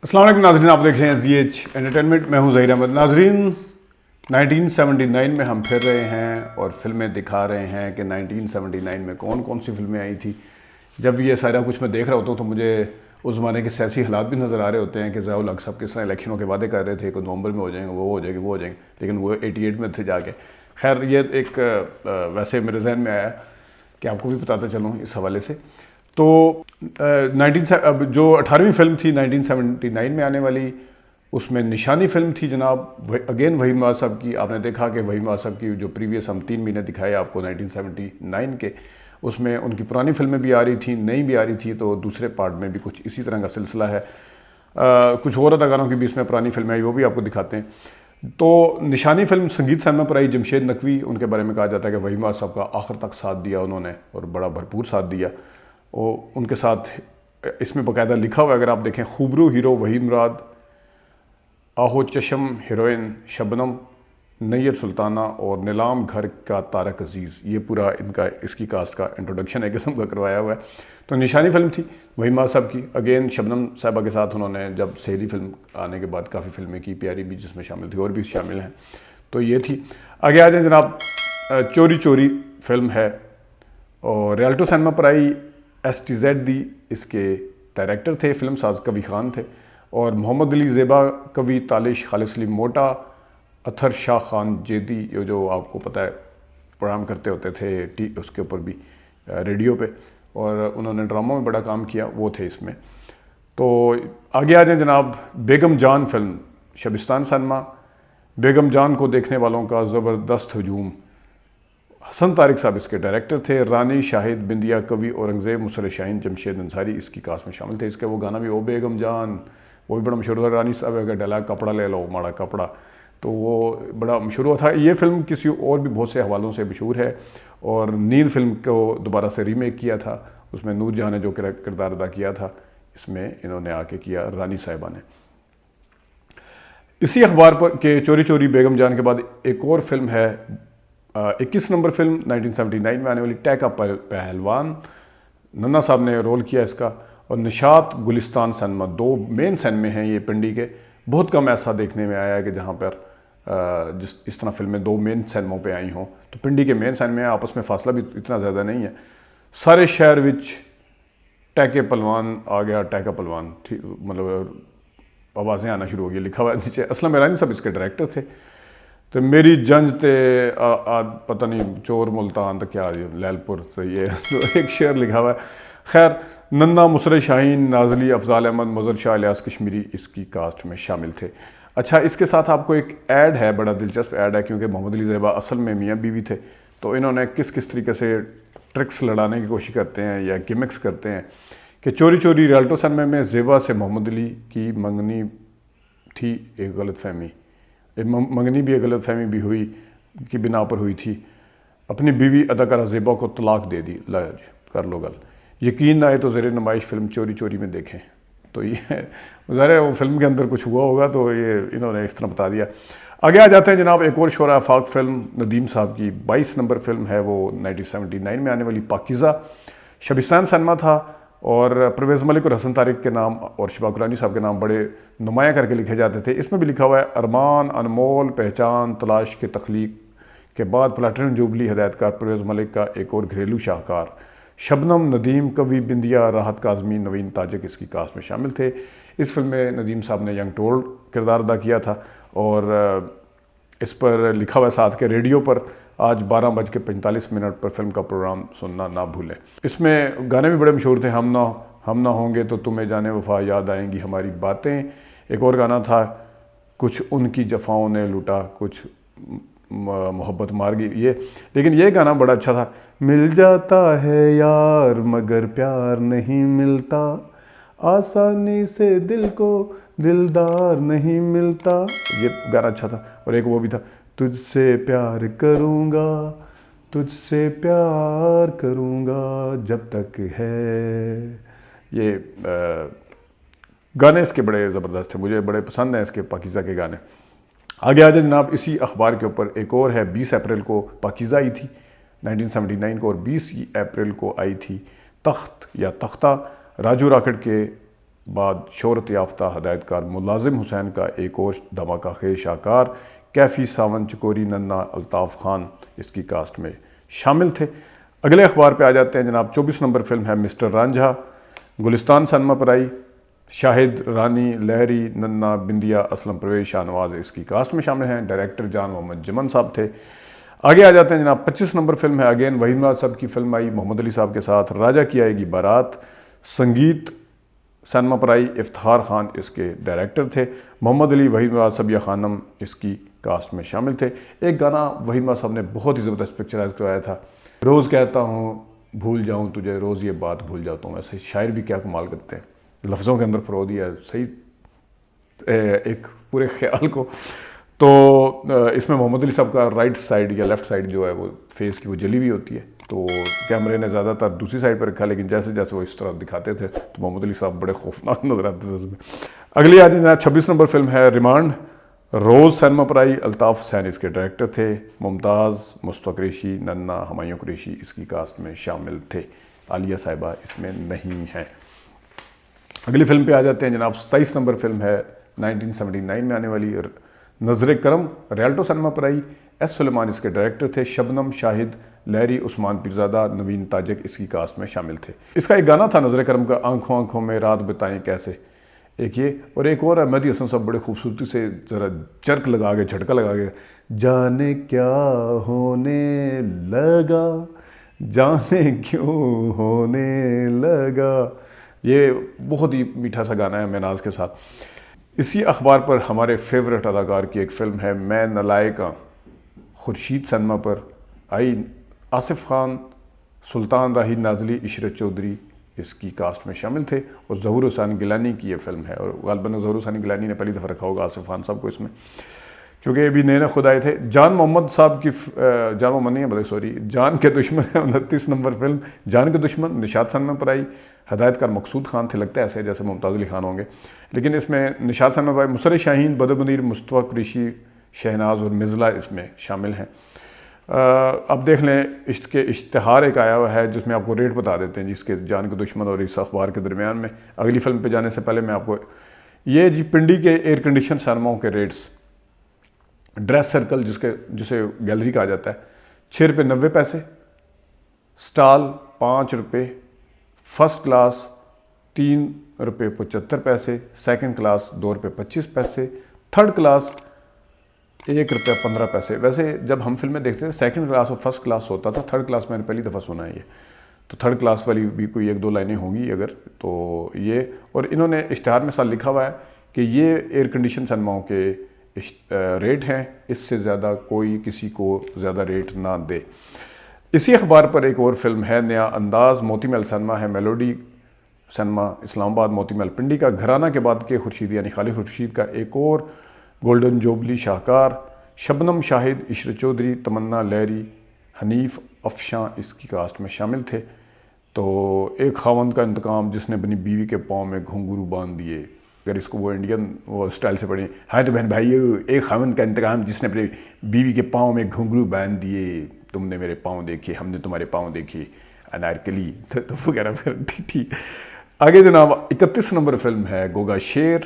السلام علیکم ناظرین، آپ دیکھ رہے ہیں زی ایچ انٹرٹینمنٹ، میں ہوں ظہیر احمد۔ ناظرین 1979 میں ہم پھر رہے ہیں اور فلمیں دکھا رہے ہیں کہ 1979 میں کون کون سی فلمیں آئی تھی۔ جب یہ سارا کچھ میں دیکھ رہا ہوتا ہوں تو مجھے اس زمانے کے سیاسی حالات بھی نظر آ رہے ہوتے ہیں کہ ضیاء الحق صاحب کس طرح الیکشنوں کے وعدے کر رہے تھے کہ نومبر میں ہو جائیں گے، وہ ہو جائیں گے، وہ ہو جائیں گے، لیکن وہ 88 میں تھے جا کے۔ خیر، یہ ایک ویسے میرے ذہن میں آیا کہ آپ کو بھی بتاتا چلوں اس حوالے سے۔ تو جو 18ویں فلم تھی 1979 میں آنے والی، اس میں نشانی فلم تھی جناب، اگین وحید مراد صاحب کی۔ آپ نے دیکھا کہ وحید مراد صاحب کی جو پریویس ہم 3 مہینے دکھائے آپ کو 1979 کے، اس میں ان کی پرانی فلمیں بھی آ رہی تھیں، نئی بھی آ رہی تھی، تو دوسرے پارٹ میں بھی کچھ اسی طرح کا سلسلہ ہے۔ کچھ اور اداکاروں کی بھی اس میں پرانی فلمیں آئی، وہ بھی آپ کو دکھاتے ہیں۔ تو نشانی فلم سنگیت سینما پر آئی، جمشید نقوی ان کے بارے میں کہا جاتا ہے کہ وحید مراد صاحب کا آخر تک ساتھ دیا انہوں نے، اور بڑا بھرپور ساتھ دیا۔ اور ان کے ساتھ اس میں باقاعدہ لکھا ہوا ہے، اگر آپ دیکھیں، خوبرو ہیرو وحید مراد، آہو چشم ہیروئن شبنم، نیر سلطانہ اور نیلام گھر کا طارق عزیز، یہ پورا اس کی کاسٹ کا انٹروڈکشن ایک قسم کا کروایا ہوا ہے۔ تو نشانی فلم تھی وحید مراد صاحب کی، اگین شبنم صاحبہ کے ساتھ انہوں نے جب سہیلی فلم آنے کے بعد کافی فلمیں کی، پیاری بھی جس میں شامل تھی، اور بھی شامل ہیں۔ تو یہ تھی۔ آگے آ جائیں جناب، چوری چوری فلم ہے اور ریالٹو سینما پر آئی۔ ایس ٹی زیڈ دی اس کے ڈائریکٹر تھے، فلم ساز کوی خان تھے، اور محمد علی زیبا کوی، تالش خالد سلیم موٹا، اطہر شاہ خان جیدی، یہ جو آپ کو پتہ ہے پروگرام کرتے ہوتے تھے اس کے اوپر بھی، ریڈیو پہ، اور انہوں نے ڈراموں میں بڑا کام کیا، وہ تھے اس میں۔ تو آگے آ جائیں جناب، بیگم جان فلم شبستان سینما۔ بیگم جان کو دیکھنے والوں کا زبردست ہجوم۔ حسن طارق صاحب اس کے ڈائریکٹر تھے، رانی شاہد بندیا کوی، اورنگزیب، مسرت شاہین، جمشید انصاری اس کی کاسٹ میں شامل تھے۔ اس کا وہ گانا بھی، او بیگم جان، وہ بھی بڑا مشہور تھا۔ رانی صاحب کا ڈائلاگ، کپڑا لے لو ماڑا کپڑا، تو وہ بڑا مشہور ہوا تھا۔ یہ فلم کسی اور بھی بہت سے حوالوں سے مشہور ہے، اور نیند فلم کو دوبارہ سے ریمیک کیا تھا، اس میں نور جہاں نے جو کردار ادا کیا تھا، اس میں انہوں نے آ کے کیا، رانی صاحبہ نے۔ اسی اخبار پر کہ چوری چوری بیگم جان کے بعد ایک اور فلم ہے، 21 نمبر فلم 1979 میں آنے والی، ٹیکا پہلوان، ننا صاحب نے رول کیا اس کا، اور نشاط گلستان سینما، 2 مین سینمے ہیں یہ پنڈی کے۔ بہت کم ایسا دیکھنے میں آیا ہے کہ جہاں پر اس طرح فلمیں 2 مین سینموں پہ آئی ہوں۔ تو پنڈی کے مین سینمے ہیں، آپس میں فاصلہ بھی اتنا زیادہ نہیں ہے۔ سارے شہر وچ ٹیکے پلوان آ گیا، ٹیکا پلوان، مطلب آوازیں آنا شروع ہو گئی، لکھا ہوا ہے نیچے۔ اسلم ایرانی صاحب اس کے ڈائریکٹر تھے۔ تو میری جنج تے پتہ نہیں چور ملتان تو کیا لیل پور، تو یہ ایک شعر لکھا ہوا ہے۔ خیر، ننا، مسرت شاہین، نازلی، افضال احمد، مظہر شاہ، الیاس کشمیری اس کی کاسٹ میں شامل تھے۔ اچھا، اس کے ساتھ آپ کو ایک ایڈ ہے، بڑا دلچسپ ایڈ ہے، کیونکہ محمد علی زیبا اصل میں میاں بیوی تھے، تو انہوں نے کس طریقے سے ٹرکس لڑانے کی کوشش کرتے ہیں یا گیمکس کرتے ہیں کہ چوری چوری ریالٹو سینما میں زیبا سے محمد علی کی منگنی تھی، ایک غلط فہمی، منگنی بھی ایک غلط فہمی بھی ہوئی کی بنا پر ہوئی تھی، اپنی بیوی اداکارہ زیبا کو طلاق دے دی، کر لو گل۔ یقین نہ آئے تو زیر نمائش فلم چوری چوری میں دیکھیں۔ تو یہ ظاہر ہے وہ فلم کے اندر کچھ ہوا ہوگا، تو یہ انہوں نے اس طرح بتا دیا۔ آگے آ جاتے ہیں جناب، ایک اور شعرا آفاق فلم ندیم صاحب کی 22 نمبر فلم ہے، وہ 1979 میں آنے والی، پاکیزہ، شبستان سینما تھا، اور پرویز ملک اور حسن طارق کے نام اور شفا قرانی صاحب کے نام بڑے نمایاں کر کے لکھے جاتے تھے۔ اس میں بھی لکھا ہوا ہے، ارمان انمول پہچان تلاش کے تخلیق کے بعد پلاٹینم جوبلی، ہدایت کار پرویز ملک کا ایک اور گھریلو شاہکار، شبنم، ندیم کوی، بندیا، راحت کاظمی، نوین تاجک اس کی کاسٹ میں شامل تھے۔ اس فلم میں ندیم صاحب نے ینگ ٹول کردار ادا کیا تھا، اور اس پر لکھا ہوا ہے ساتھ کے ریڈیو پر آج 12:45 پر فلم کا پروگرام سننا نہ بھولیں۔ اس میں گانے بھی بڑے مشہور تھے، ہم نہ ہوں گے تو تمہیں جانے وفا یاد آئیں گی ہماری باتیں۔ ایک اور گانا تھا، کچھ ان کی جفاؤں نے لوٹا، کچھ محبت مار گئی، یہ، لیکن یہ گانا بڑا اچھا تھا، مل جاتا ہے یار مگر پیار نہیں ملتا، آسانی سے دل کو دلدار نہیں ملتا، یہ گانا اچھا تھا۔ اور ایک وہ بھی تھا، تجھ سے پیار کروں گا، تجھ سے پیار کروں گا جب تک ہے، یہ گانے اس کے بڑے زبردست تھے، مجھے بڑے پسند ہیں اس کے پاکیزہ کے گانے۔ آگے آ جائیں جناب، اسی اخبار کے اوپر ایک اور ہے، 20 اپریل کو پاکیزہ آئی تھی 1979 کو، اور 20 اپریل کو آئی تھی تخت یا تختہ، راجو راکھڑ کے بعد شہرت یافتہ ہدایت کار ملازم حسین کا ایک اور دھماکہ خیز شاہکار کیفی ساون چکوری ننا الطاف خان اس کی کاسٹ میں شامل تھے۔ اگلے اخبار پہ آ جاتے ہیں جناب۔ 24 نمبر فلم ہے مسٹر رانجھا، گلستان سنیما پر آئی، شاہد، رانی، لہری، ننا، بندیا، اسلم پرویز، شاہ نواز اس کی کاسٹ میں شامل ہیں۔ ڈائریکٹر جان محمد جمن صاحب تھے۔ آگے آ جاتے ہیں جناب۔ 25 نمبر فلم ہے اگین وحید مراد صاحب کی فلم آئی محمد علی صاحب کے ساتھ، راجہ کی آئے گی بارات، سنگیت سنیما پر آئی، افتخار خان اس کے ڈائریکٹر تھے، محمد علی، وحید مراد، صبیہ خانم اس کی کاسٹ میں شامل تھے۔ ایک گانا وحید مراد صاحب نے بہت ہی زبردست پکچرائز کروایا تھا، روز کہتا ہوں بھول جاؤں تجھے، روز یہ بات بھول جاتا ہوں۔ ایسے شاعر بھی کیا کمال کرتے ہیں، لفظوں کے اندر پرو دیا ہے صحیح ایک پورے خیال کو۔ تو اس میں محمد علی صاحب کا رائٹ سائڈ یا لیفٹ سائڈ جو ہے وہ فیس کی وہ جلی ہوئی ہوتی ہے، تو کیمرے نے زیادہ تر دوسری سائڈ پر رکھا، لیکن جیسے جیسے وہ اس طرح دکھاتے تھے تو محمد علی صاحب بڑے خوفناک نظر آتے تھے اس میں۔ اگلی آج 26 نمبر فلم ہے ریمانڈ، روز سینما پر آئی، الطاف حسین اس کے ڈائریکٹر تھے، ممتاز، مصطفیٰ قریشی، ننا، ہمایوں قریشی اس کی کاسٹ میں شامل تھے، عالیہ صاحبہ اس میں نہیں ہیں۔ اگلی فلم پہ آ جاتے ہیں جناب۔ 27 نمبر فلم ہے 1979 میں آنے والی نظر کرم، ریالٹو سنیما پر آئی، ایس سلیمان اس کے ڈائریکٹر تھے، شبنم، شاہد، لہری، عثمان پیرزادہ، نوین تاجک اس کی کاسٹ میں شامل تھے۔ اس کا ایک گانا تھا نظر کرم کا، آنکھوں آنکھوں میں رات بتائیں کیسے، ایک یہ، اور ایک اور ہے مہدی حسن صاحب بڑے خوبصورتی سے ذرا چرک لگا کے جھٹکا لگا کے، جانے کیا ہونے لگا، جانے کیوں ہونے لگا، یہ بہت ہی میٹھا سا گانا ہے مناز کے ساتھ۔ اسی اخبار پر ہمارے فیورٹ اداکار کی ایک فلم ہے میں نلائکاں، خورشید سنیما پر آئی، آصف خان، سلطان راہی نازلی، عشرت چودھری اس کی کاسٹ میں شامل تھے، اور ظہور حسین گیلانی کی یہ فلم ہے، اور غالباً ظہور حسین گیلانی نے پہلی دفعہ رکھا ہوگا آصف خان صاحب کو اس میں، کیونکہ یہ بھی نئے خود آئے تھے۔ جان محمد صاحب کی جان محمد نہیں ہے بلکہ سوری جان کے دشمن ہے 29 نمبر فلم، جان کے دشمن، نشاط سنیما پر آئی، ہدایت کار مقصود خان تھے، لگتا ہے ایسے جیسے ممتاز علی خان ہوں گے، لیکن اس میں نشاط سنیما پر آئی، مسرت شاہین، بدر منیر، مصطفیٰ قریشی، شہناز اور مزلہ اس میں شامل ہیں۔ اب دیکھ لیں عشق کے اشتہار ایک آیا ہوا ہے جس میں آپ کو ریٹ بتا دیتے ہیں جس کے جان کے دشمن اور اس اخبار کے درمیان میں۔ اگلی فلم پہ جانے سے پہلے میں آپ کو یہ جی پنڈی کے ایئر کنڈیشن سینماؤں کے ریٹس، ڈریس سرکل جسے گیلری کہا جاتا ہے، 6 روپے 90 پیسے، سٹال 5 روپے، فرسٹ کلاس 3 روپے 75 پیسے، سیکنڈ کلاس 2 روپے 25 پیسے، تھرڈ کلاس 1 روپے 15 پیسے۔ ویسے جب ہم فلمیں دیکھتے تھے سیکنڈ کلاس اور فرسٹ کلاس ہوتا تھا، تھرڈ کلاس میں نے پہلی دفعہ سنا ہے یہ، تو تھرڈ کلاس والی بھی کوئی 1-2 لائنیں ہوں گی اگر تو یہ، اور انہوں نے اشتہار میں ساتھ لکھا ہوا ہے کہ یہ ایئر کنڈیشن سنیماؤں کے ریٹ ہیں، اس سے زیادہ کوئی کسی کو زیادہ ریٹ نہ دے۔ اسی اخبار پر ایک اور فلم ہے نیا انداز، موتی محل سنیما ہے، میلوڈی سنیما اسلام آباد، موتی محل پنڈی کا، گھرانہ کے بعد کے خورشید یعنی خالد خورشید کا ایک اور گولڈن جوبلی شاہکار، شبنم، شاہد، عشرت چودھری، تمنا، لہری، حنیف، افشاں اس کی کاسٹ میں شامل تھے۔ تو ایک خاوند کا انتقام جس نے اپنی بیوی کے پاؤں میں گھنگرو باندھ دیے، اگر اس کو وہ انڈین وہ اسٹائل سے پڑھیں، ہاں تو بہن بھائیو، ایک خاوند کا انتقام جس نے اپنی بیوی کے پاؤں میں گھنگرو باندھ دیے، تم نے میرے پاؤں دیکھے، ہم نے تمہارے پاؤں دیکھے، انارکلی، تو وغیرہ ٹھیک۔ آگے جناب 31 نمبر فلم ہے گوگا شیر،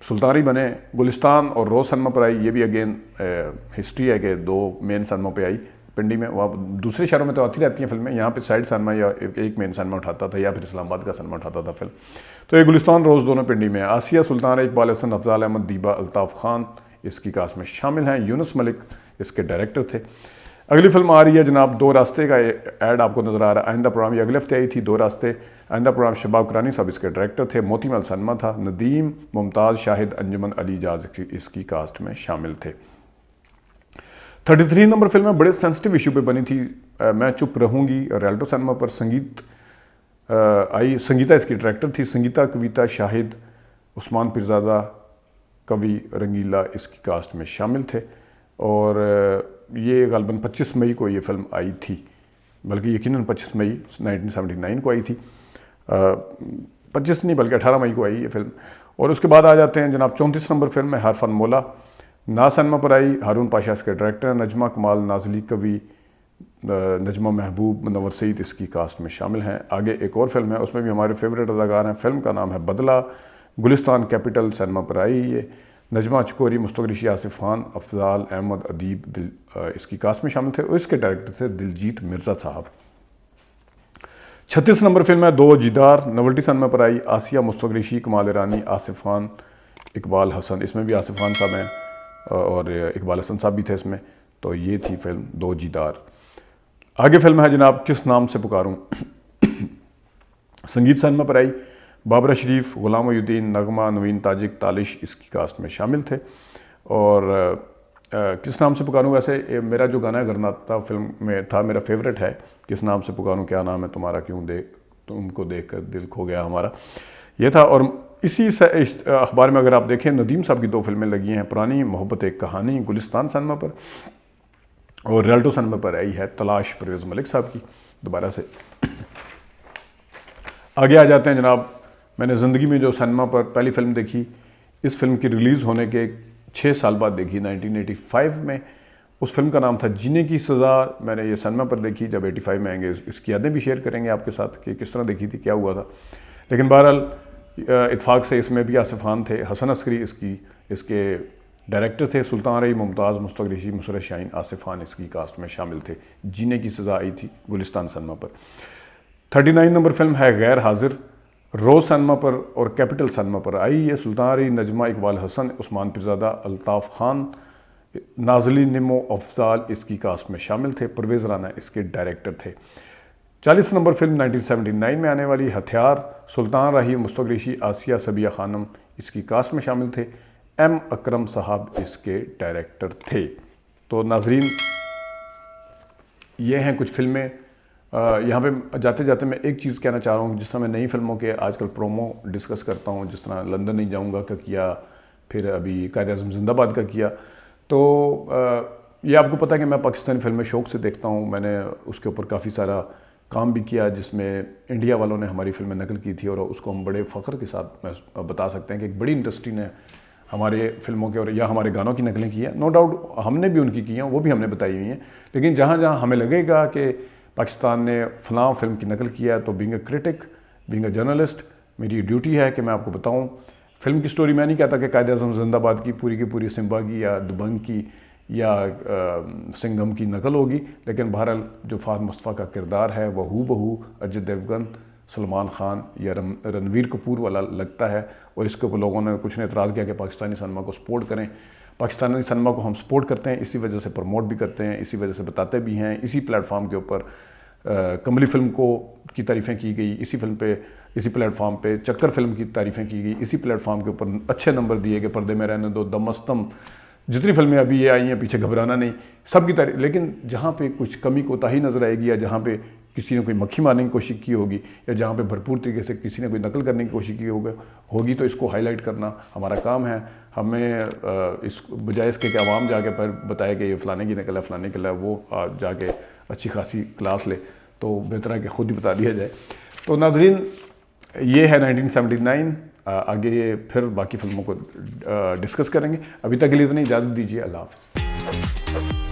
سلطانی بنے، گلستان اور روز سنیما پر آئی، یہ بھی اگین ہسٹری ہے کہ 2 مین سنیما پہ آئی پنڈی میں، وہاں دوسرے شہروں میں تو آتی رہتی ہیں فلمیں، یہاں پہ سائڈ سنیما یا ایک مین سنیما اٹھاتا تھا یا پھر اسلام آباد کا سنیما اٹھاتا تھا فلم، تو یہ گلستان روز دونوں پنڈی میں ہیں۔ آسیہ سلطان، اقبال حسن، افضال احمد، دیبا، الطاف خان اس کی کاسٹ میں شامل ہیں، یونس ملک اس کے ڈائریکٹر تھے۔ اگلی فلم آ رہی ہے جناب 2 راستے کا ایڈ آپ کو نظر آ رہا ہے، آئندہ پروگرام یہ اگلے ہفتے آئی تھی، 2 راستے، آئندہ پروگرام شباب کرانی صاحب اس کے ڈائریکٹر تھے، موتی محل سنیما تھا، ندیم، ممتاز، شاہد، انجمن، علی جاز اس کی کاسٹ میں شامل تھے۔ 33 نمبر فلم بڑے سینسٹیو ایشو پہ بنی تھی، میں چپ رہوں گی، ریالٹو سنیما پر سنگیت آئی، سنگیتا اس کی ڈائریکٹر تھی، سنگیتا، کویتا، شاہد، عثمان پیرزادہ، کبھی رنگیلا اس کی کاسٹ میں شامل تھے، اور یہ غالباً 25 مئی کو یہ فلم آئی تھی، بلکہ یقیناً 25 مئی 1979 کو آئی تھی، 25 نہیں بلکہ 18 مئی کو آئی یہ فلم۔ اور اس کے بعد آ جاتے ہیں جناب 34 نمبر فلم ہے حرفن مولا، نا سنیما پر آئی، ہارون پاشا اس کے ڈائریکٹر، نجمہ، کمال، نازلی، کبھی نجمہ محبوب، منور سعید اس کی کاسٹ میں شامل ہیں۔ آگے ایک اور فلم ہے، اس میں بھی ہمارے فیوریٹ اداکار ہیں۔ فلم کا نام ہے بدلہ، گلستان کیپٹل سینما پر آئی یہ۔ نجمہ چکوری، مستغرشی، آصف خان، افضال احمد ادیب اس کی کاسٹ میں شامل تھے، اور اس کے ڈائریکٹر تھے دلجیت مرزا صاحب۔ 36 نمبر فلم ہے دو جیدار، نولٹی سینما پر آئی۔ آسیہ مستغرشی، کمال ایرانی، آصف خان، اقبال حسن، اس میں بھی آصف خان صاحب ہیں اور اقبال حسن صاحب بھی تھے اس میں۔ تو یہ تھی فلم دو جیدار۔ آگے فلم ہے جناب کس نام سے پکاروں، سنگیت سینما پر آئی۔ بابرہ شریف، غلام محی الدین، نغمہ، نوین تاجک، تالش اس کی کاسٹ میں شامل تھے۔ اور کس نام سے پکاروں، ویسے میرا جو گانا گرناتا فلم میں تھا میرا فیوریٹ ہے، کس نام سے پکاروں کیا نام ہے تمہارا، کیوں تم کو دیکھ کر دل کھو گیا ہمارا، یہ تھا۔ اور اسی اخبار میں اگر آپ دیکھیں ندیم صاحب کی دو فلمیں لگی ہیں پرانی، محبت ایک کہانی گلستان سینما پر، اور ریالٹو سینما پر آئی ہے تلاش پرویز ملک صاحب کی دوبارہ سے۔ آگے آ جاتے ہیں جناب، میں نے زندگی میں جو سینما پر پہلی فلم دیکھی، اس فلم کی ریلیز ہونے کے 6 سال بعد دیکھی 1985 میں۔ اس فلم کا نام تھا جینے کی سزا۔ میں نے یہ سینما پر دیکھی، جب 85 میں آئیں گے اس کی یادیں بھی شیئر کریں گے آپ کے ساتھ کہ کس طرح دیکھی تھی، کیا ہوا تھا۔ لیکن بہرحال اتفاق سے اس میں بھی آصف خان تھے، حسن عسکری اس کے ڈائریکٹر تھے، سلطان رئی ممتاز، مستغرشی، مسرت شاہین، آصف خان اس کی کاسٹ میں شامل تھے۔ جینے کی سزا آئی تھی گلستان سینما پر۔ 39 نمبر فلم ہے غیر حاضر، روز سینما پر اور کیپٹل سینما پر آئی ہے۔ سلطان رئی، نجمہ، اقبال حسن، عثمان پیرزادہ، الطاف خان، نازلی نمو، افضال اس کی کاسٹ میں شامل تھے۔ پرویز رانا اس کے ڈائریکٹر تھے۔ 40 نمبر فلم 1979 میں آنے والی ہتھیار، سلطان راہی، مستغرشی، آسیہ صبیہ خانم اس کی کاسٹ میں شامل تھے۔ ایم اکرم صاحب اس کے ڈائریکٹر تھے۔ تو ناظرین یہ ہیں کچھ فلمیں۔ یہاں پہ جاتے جاتے میں ایک چیز کہنا چاہ رہا ہوں، جس طرح میں نئی فلموں کے آج کل پرومو ڈسکس کرتا ہوں، جس طرح لندن نہیں جاؤں گا کا کیا، پھر ابھی قائد اعظم زندہ باد کا کیا، تو یہ آپ کو پتہ ہے کہ میں پاکستانی فلمیں شوق سے دیکھتا ہوں۔ میں نے اس کے اوپر کافی سارا کام بھی کیا، جس میں انڈیا والوں نے ہماری فلمیں نقل کی تھی، اور اس کو ہم بڑے فخر کے ساتھ میں بتا سکتے ہیں کہ ایک بڑی انڈسٹری نے ہمارے فلموں کے اور یا ہمارے گانوں کی نقلیں کی ہیں۔ نو ڈاؤٹ ہم نے بھی ان کی ہیں، وہ بھی ہم نے بتائی ہوئی ہیں، لیکن جہاں جہاں ہمیں لگے گا کہ پاکستان نے فلاں فلم کی نقل کیا ہے، تو being a critic, being a journalist, میری ڈیوٹی ہے کہ میں آپ کو بتاؤں۔ فلم کی سٹوری میں نہیں کہتا کہ قائد اعظم زندہ باد کی پوری سمبا کی یا دبنگ کی یا سنگم کی نقل ہوگی، لیکن بہرحال جو فہد مصطفیٰ کا کردار ہے وہ ہو بہو اجے دیوگن، سلمان خان یا رنویر کپور والا لگتا ہے، اور اس کے اوپر لوگوں نے کچھ نے اعتراض کیا کہ پاکستانی سینما کو سپورٹ کریں۔ پاکستانی سینما کو ہم سپورٹ کرتے ہیں، اسی وجہ سے پروموٹ بھی کرتے ہیں، اسی وجہ سے بتاتے بھی ہیں۔ اسی پلیٹ فارم کے اوپر کملی فلم کی تعریفیں کی گئی، اسی پلیٹ فارم پہ چکر فلم کی تعریفیں کی گئی، اسی پلیٹ فارم کے اوپر اچھے نمبر دیے کہ پردے میں رہنے دو، دمستم، جتنی فلمیں ابھی یہ آئی ہیں پیچھے گھبرانا نہیں، سب کی تعریف۔ لیکن جہاں پہ کچھ کمی کوتاہی نظر آئے گی، یا جہاں پہ کسی نے کوئی مکھی مارنے کی کوشش کی ہوگی، یا جہاں پہ بھرپور طریقے سے کسی نے کوئی نقل کرنے کی کوشش کی ہوگی، تو اس کو ہائی لائٹ کرنا ہمارا کام ہے۔ ہمیں اس بجائے اس کے کہ عوام جا کے پر بتائے کہ یہ فلانے کی نقل ہے، فلانے کی نقل ہے، وہ جا کے اچھی خاصی کلاس لے، تو بہتر ہے کہ خود ہی بتا دیا جائے۔ تو ناظرین یہ ہے 1979۔ آگے پھر باقی فلموں کو ڈسکس کریں گے، ابھی تک کے لیے اتنی اجازت دیجیے، اللہ حافظ۔